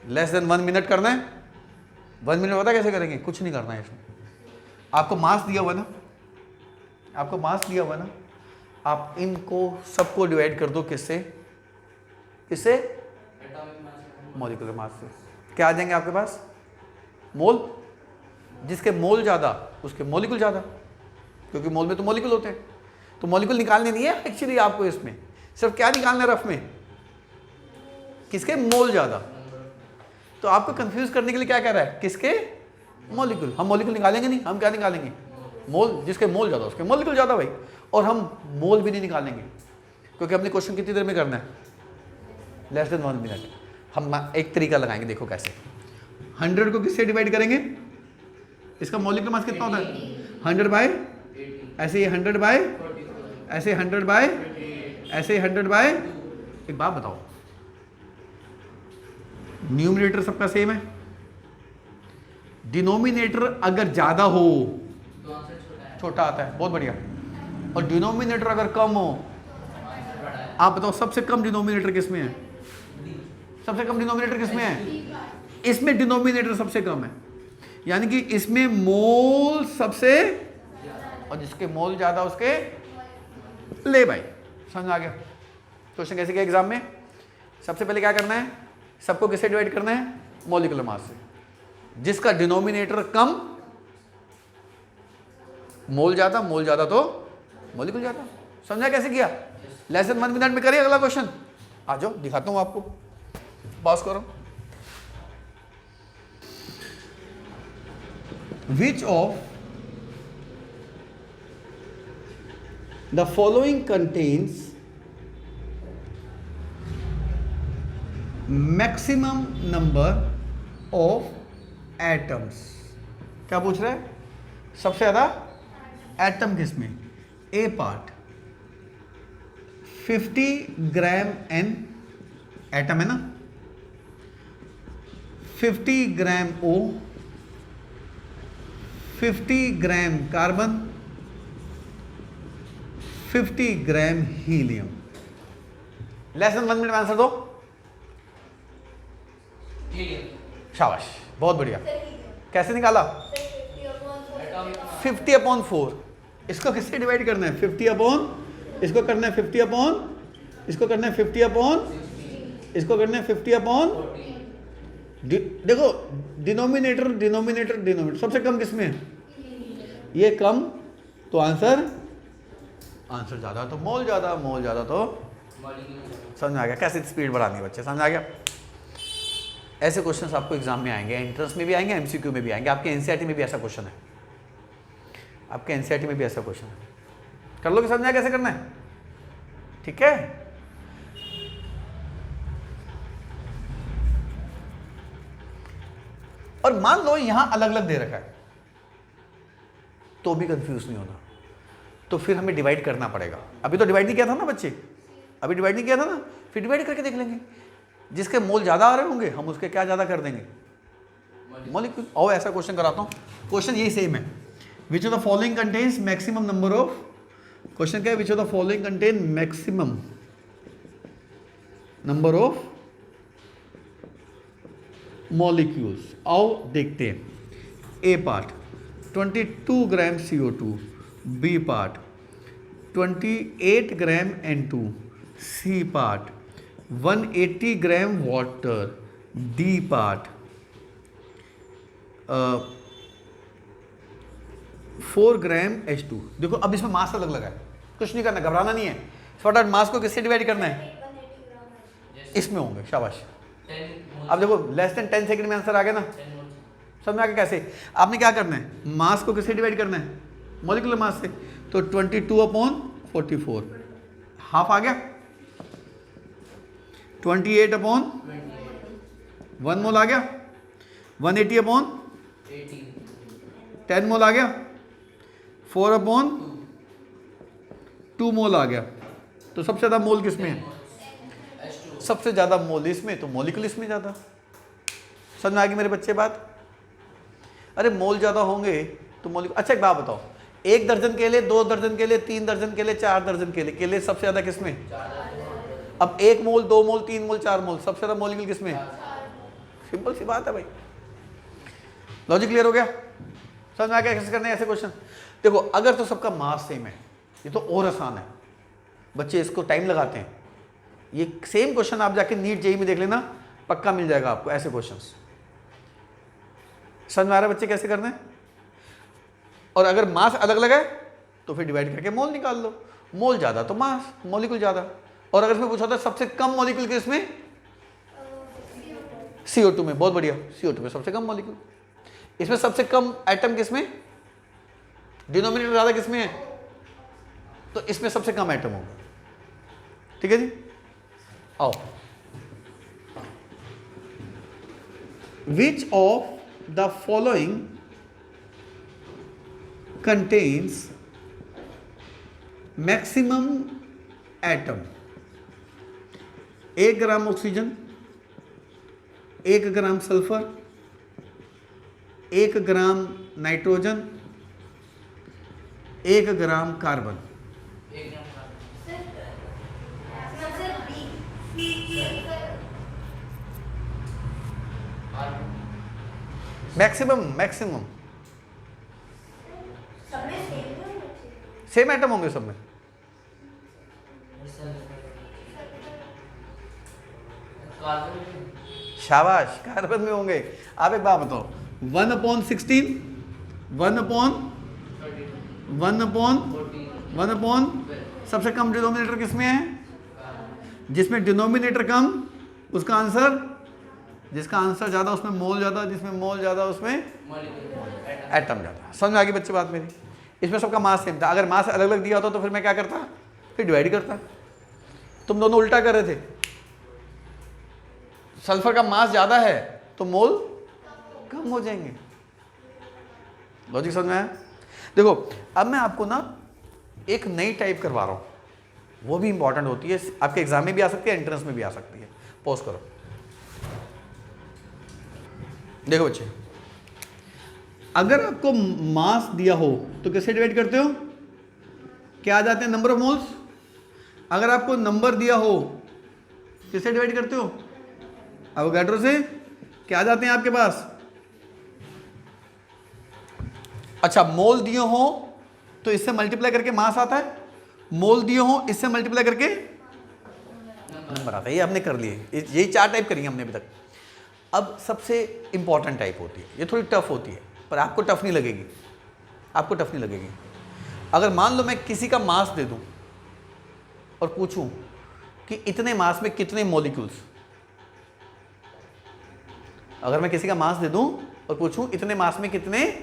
S1: लेस देन 1 मिनट करना है। 1 मिनट पता कैसे करेंगे? कुछ नहीं करना है इसमें। आपको मास दिया हुआ ना, आपको मास दिया हुआ ना, आप इनको सबको डिवाइड कर दो किससे? किससे? मॉलिक्यूलर मास से। क्या आ जाएंगे आपके पास? मोल। जिसके मोल ज़्यादा उसके मॉलिक्यूल ज़्यादा, क्योंकि मोल में तो मॉलिक्यूल होते हैं। तो मॉलिक्यूल निकालने नहीं है एक्चुअली आपको, इसमें सिर्फ क्या निकालना है रफ में? किसके मोल ज़्यादा। तो आपको कंफ्यूज करने के लिए क्या कह रहा है? किसके मॉलिक्यूल। हम मॉलिक्यूल निकालेंगे नहीं, हम क्या निकालेंगे? मोल। जिसके मोल ज़्यादा उसके मॉलिक्यूल ज़्यादा भाई। और हम मोल भी नहीं निकालेंगे क्योंकि हमने क्वेश्चन कितनी देर में करना है? Less than 1 minute. हम एक तरीका लगाएंगे, देखो कैसे। 100 को किससे डिवाइड करेंगे? इसका मॉलिक्यूलर मास कितना होता है? 100 बाय, ऐसे ये 100 बाय, ऐसे 100 बाय, ऐसे 100 बाय। एक बात बताओ, न्यूमरेटर सबका सेम है, डिनोमिनेटर अगर ज्यादा हो छोटा आता है, बहुत बढ़िया, और डिनोमिनेटर अगर कम हो, आप बताओ सबसे कम डिनोमिनेटर किसमें है? सबसे कम डिनोमिनेटर किसमें है? इसमें डिनोमिनेटर सबसे कम है, यानी कि इसमें मोल सबसे, और जिसके मोल ज्यादा उसके ले भाई। समझ आ गया क्वेश्चन कैसे किया एग्जाम में? सबसे पहले क्या करना है? सबको किससे डिवाइड करना है? मॉलिक्यूलर मास से। जिसका डिनोमिनेटर कम, मोल ज्यादा, मोल ज्यादा तो मॉलिक्यूल ज्यादा। समझा कैसे किया? लेस देन 1 मिनट में करिए अगला क्वेश्चन। आ जाओ दिखाता हूं आपको, पास करो। Which of the following contains maximum number of atoms? क्या पूछ रहा है? सबसे ज्यादा एटम किसमें? ए पार्ट 50 ग्राम N एटम है ना, 50 ग्राम O, 50 ग्राम कार्बन, 50 ग्राम हीलियम। लेस देन 1 मिनट में आंसर दो। शाबाश, बहुत बढ़िया। कैसे निकाला? 50/4। इसको किससे डिवाइड करना है? 50 अपॉन, इसको करना है 50 अपॉन, इसको करना है 50 अपॉन, इसको करना है 50 अपॉन। देखो डिनोमिनेटर डिनोमिनेटर डिनोमिनेटर सबसे कम किसमें है? ये कम, तो आंसर, आंसर ज्यादा तो मोल ज्यादा, मोल ज्यादा तो। समझ आ गया कैसे स्पीड बढ़ानी है बच्चे? समझ आ गया? ऐसे क्वेश्चंस आपको एग्जाम में आएंगे, एंट्रेंस में भी आएंगे, एमसीक्यू में भी आएंगे। आपके एनसीईआरटी में भी ऐसा क्वेश्चन है, आपके एनसीईआरटी में भी ऐसा क्वेश्चन है। कर लो कि समझा कैसे करना है? ठीक है। और मान लो यहां अलग अलग दे रखा है तो भी कंफ्यूज नहीं होना, तो फिर हमें डिवाइड करना पड़ेगा। अभी तो डिवाइड नहीं किया था ना बच्चे, अभी डिवाइड नहीं किया था ना, फिर डिवाइड करके देख लेंगे। जिसके मोल ज्यादा आ रहे होंगे हम उसके क्या ज्यादा कर देंगे? मॉलिक्यूल। और ऐसा क्वेश्चन कराता हूं, क्वेश्चन यही सेम है। Which of the following contains maximum number of, question क्या है? Which of the following contain maximum number of molecules. आओ देखते हैं। A part 22 gram CO2, B part 28 gram N2, C part 180 gram water, D part 4 gram H2। देखो अब इसमें मास अलग लगा है, कुछ नहीं करना, घबराना नहीं है। फटाफट मास को किससे डिवाइड करना है? इसमें होंगे। शाबाश। अब देखो लेस देन 10 सेकंड में आंसर आ गया ना, समझ में आ गया कैसे? आपने क्या करना है, मास को किससे डिवाइड करना है, मॉलिक्यूलर मास से। तो 22/44 हाफ आ गया, 28/1 मोल आ गया, 180/10 मोल आ गया, 4/2 मोल आ गया। तो सबसे ज़्यादा मोल किस में है, सबसे ज़्यादा मोल इसमें, तो मॉलिक्यूल इसमें ज़्यादा। समझ में आ गई मेरे बच्चे बात? अरे मोल ज़्यादा होंगे तो मॉलिक्यूल। अच्छा एक बात बताओ, 1 दर्जन केले, 2 दर्जन केले, 3 दर्जन केले, 4 दर्जन केले, केले सबसे ज़्यादा किसमें? अब 1 मोल, 2 मोल, 3 मोल, 4 मोल, सबसे ज़्यादा मॉलिक्यूल किसमें? सिंपल सी बात है भाई। लॉजिक क्लियर हो गया? समझ में आ गया कैसे करने हैं ऐसे क्वेश्चन? देखो अगर तो सबका मास सेम है, ये तो और आसान है, बच्चे इसको टाइम लगाते हैं। ये सेम क्वेश्चन आप जाके नीट जेईई में देख लेना, पक्का मिल जाएगा आपको ऐसे क्वेश्चंस। समझ में आ रहा है बच्चे कैसे करना है? और अगर मास अलग अलग है तो फिर डिवाइड करके मोल निकाल लो, मोल ज्यादा तो मास, मॉलिक्यूल ज्यादा। और अगर इसमें पूछा था सबसे कम मॉलिक्यूल किसमें, CO2 में, बहुत बढ़िया, CO2 में सबसे कम मॉलिक्यूल। इसमें सबसे कम एटम किसमें, डिनोमिनेटर ज्यादा किसमें है, तो इसमें सबसे कम एटम होगा। ठीक है जी, आओ। विच of the following contains maximum atom? 1 gram oxygen, 1 gram sulphur, 1 gram nitrogen, 1 gram carbon. Maximum same atom होंगे सब में। शाबाश, कार्बन में होंगे। आप एक बात बताओ, 1/16, 1/1/1 सबसे कम डिनोमिनेटर किसमें है, जिसमें डिनोमिनेटर कम उसका आंसर, जिसका आंसर ज्यादा उसमें मोल ज्यादा, जिसमें मोल ज्यादा उसमें एटम ज्यादा। समझ में आ गई बच्चे बात मेरी? इसमें सबका मास सेम था। अगर मास अलग अलग दिया होता तो फिर मैं क्या करता, फिर डिवाइड करता। तुम दोनों उल्टा कर रहे थे, सल्फर का मास ज्यादा है तो मोल कम हो जाएंगे। लॉजिक समझ में आया? देखो अब मैं आपको ना एक नई टाइप करवा रहा हूं, वो भी इंपॉर्टेंट होती है, आपके एग्जाम में भी आ सकती है, एंट्रेंस में भी आ सकती है। पॉज करो। देखो बच्चे, अगर आपको मास दिया हो तो कैसे डिवाइड करते हो, क्या आ जाते हैं, नंबर ऑफ मोल्स। अगर आपको नंबर दिया हो किससे डिवाइड करते हो, एवोगाड्रो से। क्या आ जाते हैं आपके पास, अच्छा मोल दिए हो तो इससे मल्टीप्लाई करके मास आता है, मोल दिए हो इससे मल्टीप्लाई करके नंबर आता है। ये हमने कर लिए, यही 4 टाइप करी हमने अभी तक। अब सबसे इंपॉर्टेंट टाइप होती है, ये थोड़ी टफ होती है, पर आपको टफ नहीं लगेगी, आपको टफ नहीं लगेगी। अगर मान लो मैं किसी का मास दे दूं और पूछूं कि इतने मास में कितने मॉलिक्यूल्स, अगर मैं किसी का मास दे दूं और पूछूं इतने मास में कितने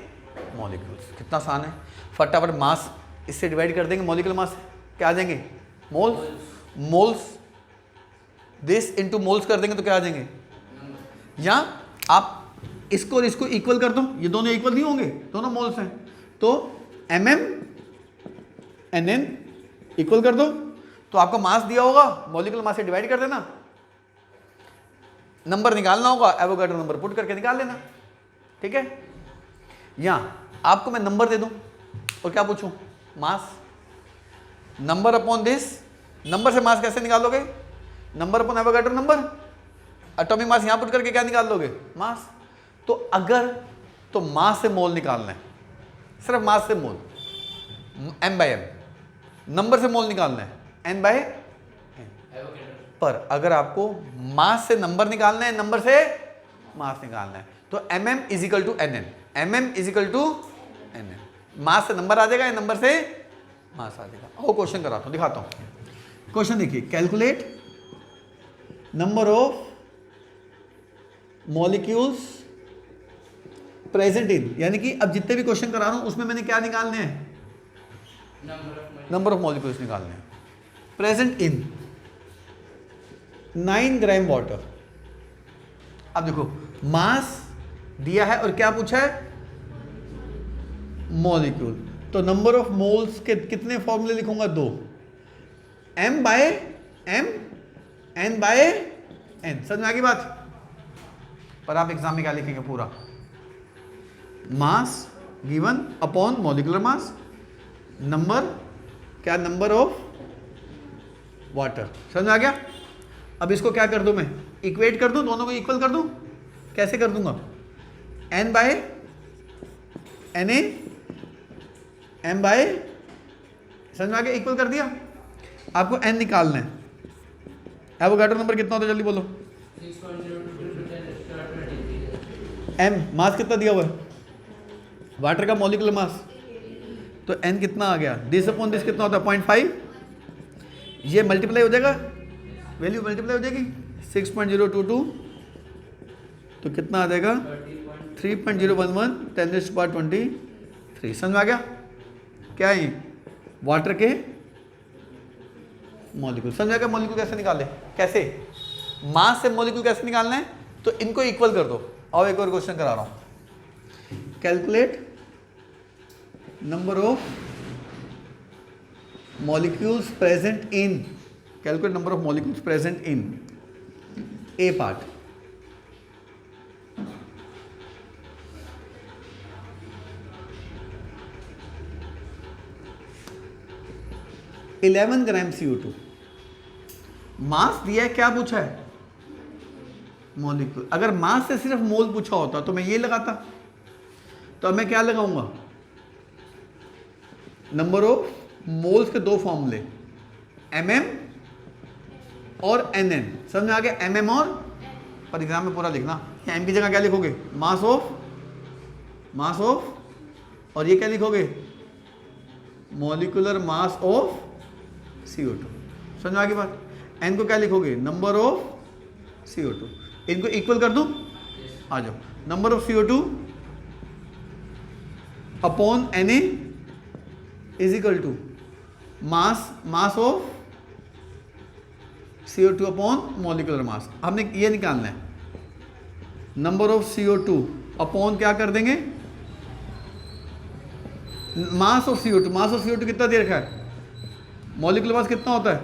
S1: मॉलिक्यूल्स, कितना आसान है, फटाफट मास इससे डिवाइड कर देंगे, मॉलिक्यूलर मास क्या आ जाएंगे, moles. Moles this into moles कर देंगे तो क्या आ जाएंगे, या आप इसको और इसको इक्वल कर दो, ये दोनों इक्वल नहीं होंगे, दोनों मोल्स हैं, तो mm nn इक्वल कर दो, तो आपको मास दिया होगा, मॉलिक्यूलर मास से डिवाइड कर देना, नंबर निकालना होगा, एवोगाड्रो नंबर पुट करके निकाल लेना। ठीक है, या आपको मैं नंबर दे दूं और क्या पूछूं, मास, नंबर अपॉन दिस, नंबर से मास कैसे निकालोगे, number upon Avogadro number, atomic mass यहां पुट करके क्या निकाल लोगे, मास। तो अगर तो मास से मोल निकालना है, सिर्फ मास से मोल, m/m, नंबर से मोल निकालना है n/n। पर अगर आपको मास से नंबर निकालना है, नंबर से मास निकालना है, तो mm is equal to nn, mm is equal to nn, mass से नंबर आ जाएगा या नंबर से मास आ जाएगा। वो क्वेश्चन कराता हूं, दिखाता हूं। क्वेश्चन देखिए, calculate number of molecules present in, यानी कि अब जितने भी क्वेश्चन करा रहा हूं उसमें मैंने क्या निकालने हैं, नंबर ऑफ मॉलिक्यूल्स निकालने हैं। Present in 9 gram water. अब देखो मास दिया है और क्या पूछा है, मॉलिक्यूल। तो नंबर ऑफ मोल्स के कितने फॉर्मूले लिखूंगा, 2, m by m n by n। समझ में आ गई बात। पर आप एग्जाम में क्या लिखेंगे, पूरा मास गिवन अपॉन मॉलिक्यूलर मास, नंबर क्या, नंबर ऑफ वाटर। समझ में आ गया। अब इसको क्या कर दूं मैं, इक्वेट कर दूं, दोनों को इक्वल कर दूं। कैसे कर दूंगा, n by na m by, समझ में आ गया, इक्वल कर दिया। आपको n निकालना है। एवोगाड्रो नंबर कितना होता है, जल्दी बोलो। m मास कितना दिया हुआ है, वाटर का मॉलिक्यूलर मास, तो n कितना आ गया, दिस अपॉन दिस कितना होता है 0.5। ये मल्टीप्लाई हो जाएगा, वैल्यू मल्टीप्लाई हो जाएगी 6.022, तो कितना आ जाएगा 3.011 10⁻23। समझ में आ गया। क्या है, वाटर के मॉलिक्यूल। समझ में आ गया। मॉलिक्यूल कैसे निकाले, कैसे मास से मॉलिक्यूल कैसे निकालना है, तो इनको इक्वल कर दो। और एक और क्वेश्चन करा रहा हूं, calculate number of molecules present in, calculate number of molecules present in A part. (11 gram CO2) मास दिया है, क्या पूछा है, मॉलिक्यूल। अगर मास से सिर्फ मोल पूछा होता तो मैं ये लगाता, तो अब मैं क्या लगाऊंगा, नंबर ऑफ मोल्स के 2 फॉर्मूले, mm और nn। समझ में आ गया, mm और, पर एग्जाम में पूरा लिखना, m की जगह क्या लिखोगे, मास ऑफ, और ये क्या लिखोगे, मॉलिक्यूलर मास ऑफ CO2। समझ में आ गई बात। n को क्या लिखोगे, नंबर ऑफ CO2। इनको इक्वल कर दूं, आ जाओ, number of CO2 upon Na is equal to mass of CO2 upon molecular mass. हमने ये निकालना है, नंबर ऑफ CO2 अपॉन क्या कर देंगे, मास ऑफ CO2 कितना दे रखा है, मॉलिक्यूलर मास कितना होता है,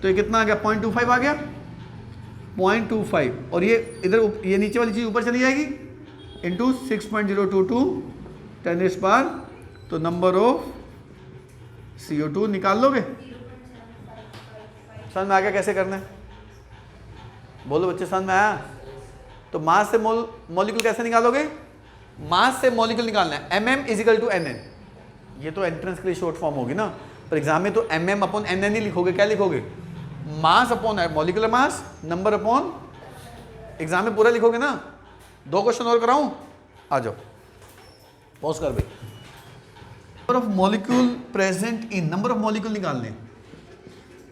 S1: तो ये कितना आ गया, 0.25 आ गया, 0.25, और ये इधर ये नीचे वाली चीज ऊपर चली जाएगी, इंटू 6.022 10⁻, तो नंबर ऑफ CO2 निकाल लोगे। समझ में आ गया कैसे करना है, बोलो बच्चे, समझ में आया। तो मास से मॉलिक्यूल कैसे निकालोगे, मास से मॉलिक्यूल निकालना है, mm is equal to nn। ये तो एंट्रेंस के लिए शॉर्ट फॉर्म होगी ना, पर एग्जाम में तो mm अपॉन nn ही लिखोगे। क्या लिखोगे, मास अपॉन मॉलिक्यूलर मास, नंबर अपॉन, एग्जाम में पूरा लिखोगे ना। 2 क्वेश्चन और कराऊं, आ जाओ, पॉज कर भाई। Number of molecule present in, number of molecule निकालने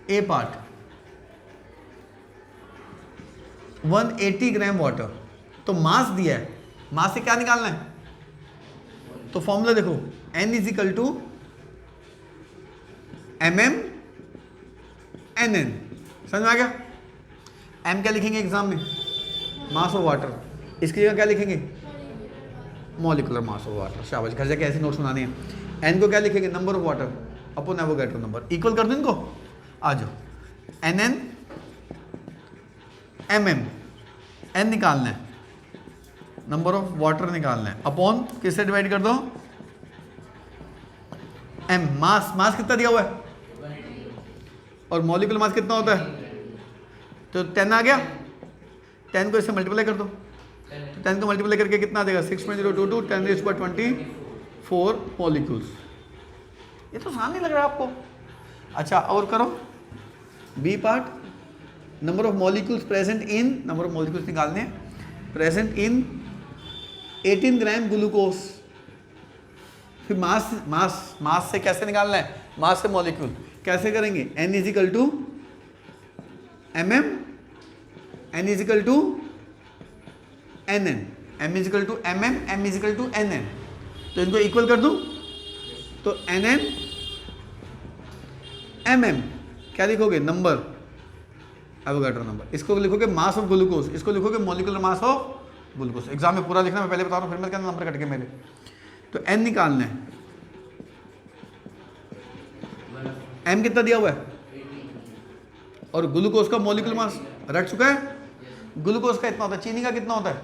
S1: ए पार्ट, 180 ग्राम वाटर। तो मास दिया है, मास से क्या निकालना है, तो फॉर्मूला देखो, n is equal to mm nn। समझ में आ गया। m क्या लिखेंगे एग्जाम में, मास ऑफ वाटर, इसकी जगह क्या लिखेंगे, मॉलिक्यूलर मास ऑफ वाटर। शाबाश, घर जाके ऐसे नोट्स बनाने हैं। n को क्या लिखेंगे, number of water upon Avogadro number, equal कर दो इनको, आ जाओ, nn mm, n निकालना है, नंबर ऑफ वाटर निकालना है, अपॉन किससे डिवाइड कर दो, m, मास कितना दिया हुआ है, और मॉलिक्यूलर मास कितना होता है, तो 10 आ गया, 10 को इससे मल्टीप्लाई कर दो, तो 10 को मल्टीप्लाई करके कितना आ जाएगा, 6.022 10⁻24 मॉलिक्यूल्स। ये तो आसान नहीं लग रहा आपको। अच्छा और करो, B part, number of molecules present in, number of molecules निकालने, प्रेजेंट इन 18 ग्राम ग्लूकोज। फिर मास से कैसे निकालना है, मास से मॉलिक्यूल कैसे करेंगे, n is equal to mm, n is equal to nn, m is equal to m m, m is equal to n n, तो इनको इक्वल कर दूं तो एन एन एम एम क्या लिखोगे, नंबर, एवोगाड्रो नंबर। इसको लिखोगे मास ऑफ ग्लूकोज, इसको लिखोगे molecular mass of glucose. Exam में पूरा लिखना, मैं पहले बता रहा हूँ, फिर मैं कहना नंबर कट के मेरे। तो n निकालना है, m कितना दिया हुआ है और ग्लूकोज का मॉलिक्यूलर मास रख चुका है। ग्लूकोज का इतना होता है, चीनी का कितना होता है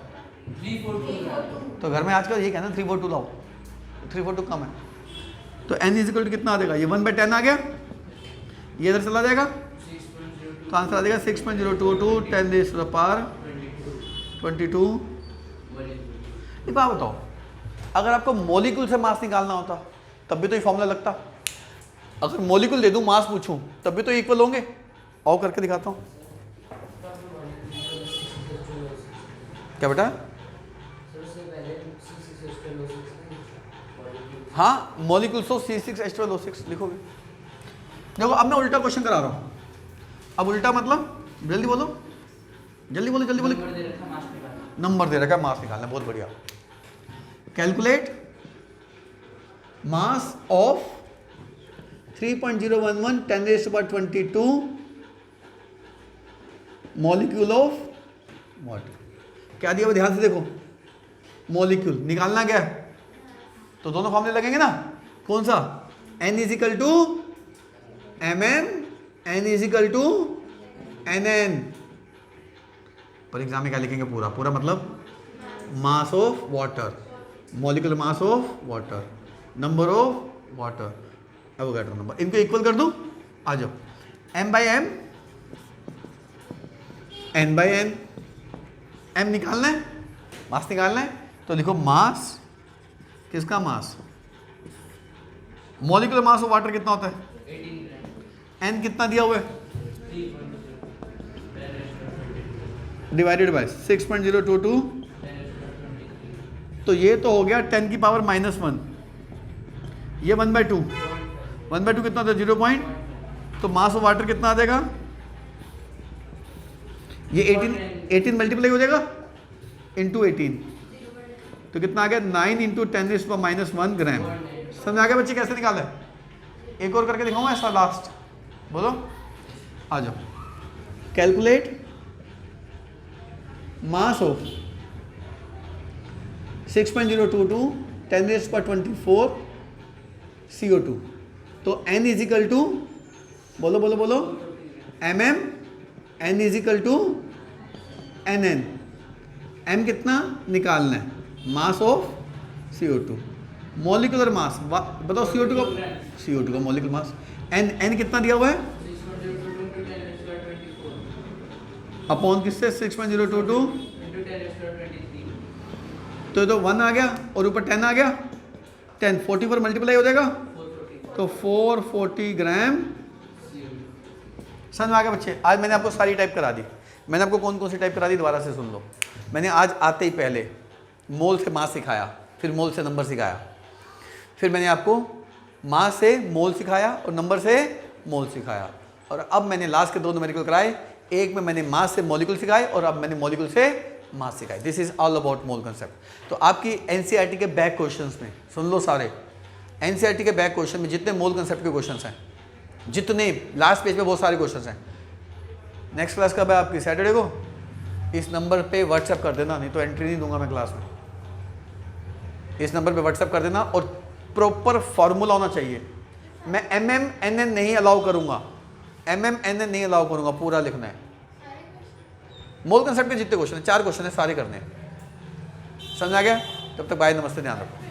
S1: 342। तो घर में आजकल ये कहना 342 लाओ, 342 कम है। तो n इजिकल टू कितना आ जाएगा, ये 1/10 आ गया, ये इधर चला जाएगा तो आंसर आ जाएगा 6.022 10 रेज़ टू द पावर 22। एक बात बताओ, अगर आपको मॉलिक्यूल से मास निकालना होता तब भी तो ये फॉर्मूला लगता। अगर मॉलिक्यूल दे दूं मास पूछूं तब भी तो इक्वल होंगे। और करके दिखाता हूं, क्या बेटा? हाँ, मॉलिक्यूल्स ऑफ C6H12O6 लिखोगे। देखो अब मैं उल्टा क्वेश्चन करा रहा हूं। अब उल्टा मतलब, जल्दी बोलो, जल्दी बोलो, जल्दी बोलो। नंबर दे रखा है, मास निकालना, बहुत बढ़िया। Calculate mass of 3.011 10 raise to power 22 molecule of water. क्या दिया हुआ ध्यान से देखो, मॉलिक्यूल निकालना क्या है, तो दोनों फॉर्मूले लगेंगे ना। कौन सा, n is equal to m m, n is equal to n n. पर एग्जाम में क्या लिखेंगे, पूरा पूरा मतलब mass of water, molecular mass of water, number of water, Avogadro number. इनको इक्वल कर दूं, आ जाओ। m by m, n by n, m निकालना है, मास निकालना है, तो लिखो मास, किसका मास, मॉलिक्यूलर मास ऑफ वाटर कितना होता है 18 n कितना दिया हुआ है डिवाइडेड बाय 6.022। तो ये तो हो गया 10 की पावर -1, ये 1/2, 1/2 कितना होता है 0 पॉइंट, तो मास ऑफ वाटर कितना आ जाएगा, ये 18 मल्टीप्लाई हो जाएगा इंटू 18, तो कितना आ गया 9 into 10 raise to the power -1 gram. समझ आ गया बच्चे कैसे निकाला है? एक और करके दिखाऊंगा ऐसा लास्ट, बोलो आ जाओ। Calculate mass of 6.022 10 raise to the power 24 CO2। तो n इजिकल टू, बोलो बोलो बोलो, mm, n is equal to n n. m कितना निकालना है, मास ऑफ CO2, मॉलिक्यूलर मास बताओ, CO2 का मॉलिक्यूलर मास, n कितना दिया हुआ है अपॉन किससे 6.022, तो 1 आ गया और ऊपर 10 आ गया, 10 40 पर मल्टीप्लाई हो जाएगा तो 440 ग्राम। समझ में आ गया बच्चे? आज मैंने आपको सारी टाइप करा दी। मैंने आपको कौन कौन सी टाइप करा दी दोबारा से सुन लो। मैंने आज आते ही पहले मोल से मास सिखाया, फिर मोल से नंबर सिखाया, फिर मैंने आपको मास से मोल सिखाया और नंबर से मोल सिखाया, और अब मैंने लास्ट के 2 न्यूमेरिकल कराए। एक में मैंने मास से मॉलिक्यूल सिखाए और अब मैंने मॉलिक्यूल से मास सिखाए। This is all about mole concept. तो आपकी एनसीईआरटी के बैक क्वेश्चंस में सुन लो, सारे एनसीईआरटी के बैक क्वेश्चन में जितने मोल कंसेप्ट के क्वेश्चंस हैं, जितने लास्ट पेज पे बहुत सारे क्वेश्चंस हैं। नेक्स्ट क्लास कब है आपकी? सैटरडे को। इस नंबर पे व्हाट्सएप कर देना, नहीं तो एंट्री नहीं दूंगा मैं क्लास में। इस नंबर पे व्हाट्सएप कर देना और प्रॉपर फॉर्मूला होना चाहिए। मैं MM-NN नहीं अलाउ करूंगा, MM-NN नहीं अलाउ करूंगा, पूरा लिखना है। मोल कंसेप्ट के जितने क्वेश्चन है, 4 क्वेश्चन है, सारे करने हैं। समझ आ गया? तब तक बाय, नमस्ते, ध्यान रखो।